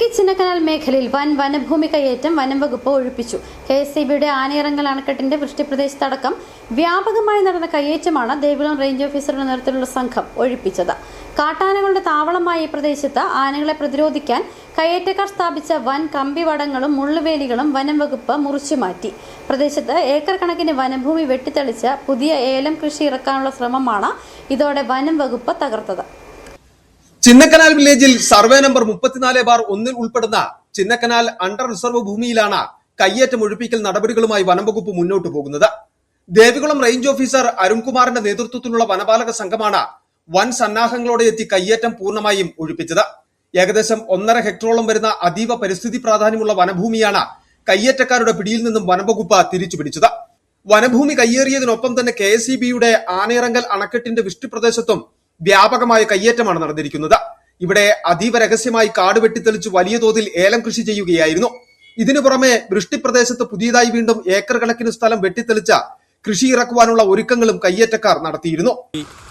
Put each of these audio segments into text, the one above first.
ഇടുക്കി ചിന്നക്കനാൽ മേഖലയിൽ വൻ വനഭൂമി കയ്യേറ്റം വനം വകുപ്പ് ഒഴിപ്പിച്ചു. KSEBയുടെ ആനയിറങ്കൽ അണക്കെട്ടിന്റെ വൃഷ്ടിപ്രദേശത്തടക്കം വ്യാപകമായി നടന്ന കയ്യേറ്റമാണ് ദേവികുളം റേഞ്ച് ഓഫീസറുടെ നേതൃത്വത്തിലുള്ള സംഘം ഒഴിപ്പിച്ചത്. കാട്ടാനകളുടെ താവളമായ ഈ പ്രദേശത്ത് ആനകളെ പ്രതിരോധിക്കാൻ കയ്യേറ്റക്കാർ സ്ഥാപിച്ച വൻ കമ്പിവടങ്ങളും മുള്ളുവേലികളും വനം വകുപ്പ് മുറിച്ചുമാറ്റി. പ്രദേശത്ത് ഏക്കർ കണക്കിന് വനഭൂമി വെട്ടിത്തെളിച്ച് പുതിയ ഏലം കൃഷി ഇറക്കാനുള്ള ശ്രമമാണ് ഇതോടെ വനം വകുപ്പ് തകർത്തത്. ചിന്നക്കനാൽ വില്ലേജിൽ സർവേ നമ്പർ 34/1 ഉൾപ്പെടുന്ന ചിന്നക്കനാൽ അണ്ടർ റിസർവ് ഭൂമിയിലാണ് കയ്യേറ്റം ഒഴിപ്പിക്കൽ നടപടികളുമായി വനംവകുപ്പ് മുന്നോട്ടു പോകുന്നത്. ദേവികുളം റേഞ്ച് ഓഫീസർ അരുൺകുമാറിന്റെ നേതൃത്വത്തിലുള്ള വനപാലക സംഘമാണ് വൻ സന്നാഹങ്ങളോടെ എത്തി കയ്യേറ്റം പൂർണ്ണമായും ഒഴിപ്പിച്ചത്. ഏകദേശം 1.5 ഹെക്ടറോളം വരുന്ന അതീവ പരിസ്ഥിതി പ്രാധാന്യമുള്ള വനഭൂമിയാണ് കയ്യേറ്റക്കാരുടെ പിടിയിൽ നിന്നും വനംവകുപ്പ് തിരിച്ചുപിടിച്ചത്. വനഭൂമി കയ്യേറിയതിനൊപ്പം തന്നെ KSEBയുടെ ആനയിറങ്കൽ അണക്കെട്ടിന്റെ വൃഷ്ടിപ്രദേശത്തും വ്യാപകമായ കയ്യേറ്റമാണ് നടന്നിരിക്കുന്നത്. ഇവിടെ അതീവ രഹസ്യമായി കാട് വെട്ടിത്തെളിച്ച് വലിയ തോതിൽ ഏലം കൃഷി ചെയ്യുകയായിരുന്നു. ഇതിനു പുറമെ വൃഷ്ടിപ്രദേശത്ത് പുതിയതായി വീണ്ടും ഏക്കർ കണക്കിന് സ്ഥലം വെട്ടിത്തെളിച്ച കൃഷി ഇറക്കുവാനുള്ള ഒരുക്കങ്ങളും കയ്യേറ്റക്കാർ നടത്തിയിരുന്നു.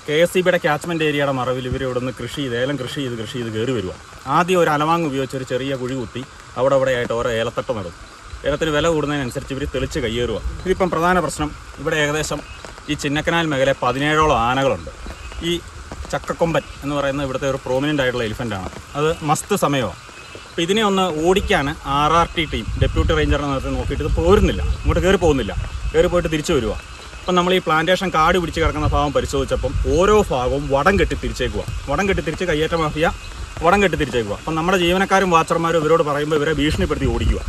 KSEBയുടെ ക്യാച്ച്മെന്റ് ഏരിയയുടെ മറവിൽ ഇവർ ഇവിടെ നിന്ന് ഏലം കൃഷി ചെയ്ത് കയറി വരിക. ആദ്യം ഒരു അലവാങ് ഉപയോഗിച്ച് ഒരു ചെറിയ കുഴി കുത്തി അവിടെയായിട്ട് ഓരോ ഏലത്തട്ട നടും. ഏലത്തിന് വില കൂടുന്നതിനനുസരിച്ച് ഇവർ തെളിച്ച് കയ്യേറുക. ഇതിപ്പം പ്രധാന പ്രശ്നം, ഇവിടെ ഏകദേശം ഈ ചിന്നക്കനാൽ മേഖല 17ഓളം ആനകളുണ്ട്. ഈ ചക്കക്കൊമ്പൻ എന്ന് പറയുന്നത് ഇവിടുത്തെ ഒരു പ്രോമിനൻ്റ് ആയിട്ടുള്ള എലിഫൻ്റാണ്. അത് മസ്ത് സമയമാണ്. അപ്പോൾ ഇതിനെ ഒന്ന് ഓടിക്കാൻ RRT ടീം ഡെപ്യൂട്ടി റേഞ്ചറിനെ നേരത്തെ നോക്കിയിട്ട് ഇത് പോരുന്നില്ല, ഇങ്ങോട്ട് കയറി പോകുന്നില്ല, കയറി പോയിട്ട് തിരിച്ചു വരിക. അപ്പം നമ്മൾ ഈ പ്ലാന്റേഷൻ കാട് പിടിച്ച് കിടക്കുന്ന ഭാഗം പരിശോധിച്ചപ്പം ഓരോ ഭാഗവും വടം കെട്ടി തിരിച്ചേക്കുക. വടം കെട്ടി തിരിച്ച് കയ്യേറ്റ മാഫിയ വടം കെട്ടി തിരിച്ചേക്കുക. അപ്പം നമ്മുടെ ജീവനക്കാരും വാച്ചർമാരും ഇവരോട് പറയുമ്പോൾ ഇവരെ ഭീഷണിപ്പെടുത്തി ഓടിക്കുക.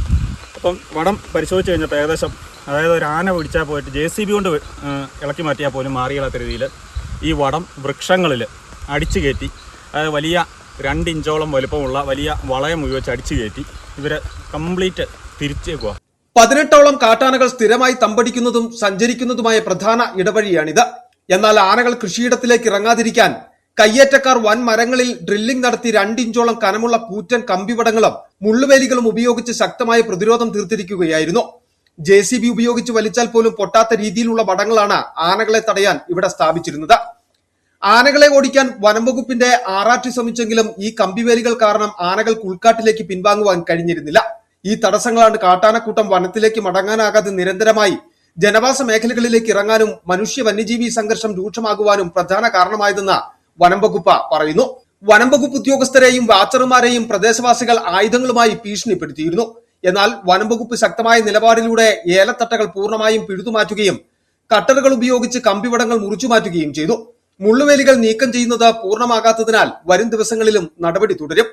അപ്പം വടം പരിശോധിച്ച് കഴിഞ്ഞപ്പോൾ ഏകദേശം അതായത് ഒരു ആന പിടിച്ചാൽ പോയിട്ട് JCB കൊണ്ട് ഇളക്കി മാറ്റിയാൽ പോലും മാറിയില്ലാത്ത രീതിയിൽ ഈ വടം വൃക്ഷങ്ങളിൽ അടിച്ചു കയറ്റി, അതായത് വലിയ 2 ഇഞ്ചോളം വലുപ്പമുള്ള വലിയ വളയം ഉപയോഗിച്ച് അടിച്ചു കയറ്റി ഇവരെ കംപ്ലീറ്റ് തിരിച്ചേക്കുക. 18ഓളം കാട്ടാനകൾ സ്ഥിരമായി തമ്പടിക്കുന്നതും സഞ്ചരിക്കുന്നതുമായ പ്രധാന ഇടവഴിയാണിത്. എന്നാൽ ആനകൾ കൃഷിയിടത്തിലേക്ക് ഇറങ്ങാതിരിക്കാൻ കയ്യേറ്റക്കാർ വൻ മരങ്ങളിൽ ഡ്രില്ലിംഗ് നടത്തി 2 ഇഞ്ചോളം കനമുള്ള കൂറ്റൻ കമ്പിവടങ്ങളും മുള്ളുവേലികളും ഉപയോഗിച്ച് ശക്തമായ പ്രതിരോധം തീർത്തിരിക്കുകയായിരുന്നു. JCB ഉപയോഗിച്ച് വലിച്ചാൽ പോലും പൊട്ടാത്ത രീതിയിലുള്ള വടങ്ങളാണ് ആനകളെ തടയാൻ ഇവിടെ സ്ഥാപിച്ചിരുന്നത്. ആനകളെ ഓടിക്കാൻ വനംവകുപ്പിന്റെ RRT ശ്രമിച്ചെങ്കിലും ഈ കമ്പിവേലികൾ കാരണം ആനകൾക്ക് ഉൾക്കാട്ടിലേക്ക് പിൻവാങ്ങുവാൻ കഴിഞ്ഞിരുന്നില്ല. ഈ തടസ്സങ്ങളാണ് കാട്ടാനക്കൂട്ടം വനത്തിലേക്ക് മടങ്ങാനാകാതെ നിരന്തരമായി ജനവാസ മേഖലകളിലേക്ക് ഇറങ്ങാനും മനുഷ്യ വന്യജീവി സംഘർഷം രൂക്ഷമാകുവാനും പ്രധാന കാരണമായതെന്ന് വനംവകുപ്പ് പറയുന്നു. വനംവകുപ്പ് ഉദ്യോഗസ്ഥരെയും വാച്ചർമാരെയും പ്രദേശവാസികൾ ആയുധങ്ങളുമായി ഭീഷണിപ്പെടുത്തിയിരുന്നു. എന്നാൽ വനംവകുപ്പ് ശക്തമായ നിലപാടിലൂടെ ഏലത്തട്ടകൾ പൂർണ്ണമായും പിഴുതുമാറ്റുകയും കട്ടറുകൾ ഉപയോഗിച്ച് കമ്പിവടങ്ങൾ മുറിച്ചുമാറ്റുകയും ചെയ്തു. മുള്ളുവേലികൾ നീക്കം ചെയ്യുന്നത് പൂർണ്ണമാകാത്തതിനാൽ വരും ദിവസങ്ങളിലും നടപടി തുടരും.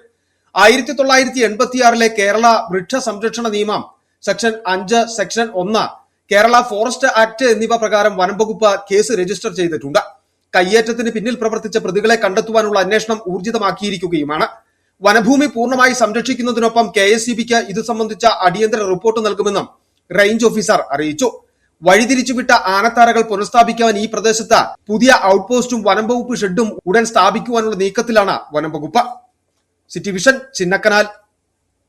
1986 കേരള വൃക്ഷ സംരക്ഷണ നിയമം section 5, section 1, Kerala forest act എന്നിവ പ്രകാരം വനംവകുപ്പ് കേസ് രജിസ്റ്റർ ചെയ്തിട്ടുണ്ട്. കയ്യേറ്റത്തിന് പിന്നിൽ പ്രവർത്തിച്ച പ്രതികളെ കണ്ടെത്തുവാനുള്ള അന്വേഷണം ഊർജിതമാക്കിയിരിക്കുകയുമാണ്. വനഭൂമി പൂർണ്ണമായി സംരക്ഷിക്കുന്നതിനൊപ്പം KSEBക്ക് ഇത് സംബന്ധിച്ച അടിയന്തര റിപ്പോർട്ട് നൽകുമെന്നും റേഞ്ച് ഓഫീസർ അറിയിച്ചു. വഴിതിരിച്ചുവിട്ട ആനത്താരകൾ പുനഃസ്ഥാപിക്കാൻ ഈ പ്രദേശത്ത് പുതിയ ഔട്ട്പോസ്റ്റും വനംവകുപ്പ് ഷെഡും ഉടൻ സ്ഥാപിക്കുവാനുള്ള നീക്കത്തിലാണ് വനംവകുപ്പ്. City vision, Chinnakanal.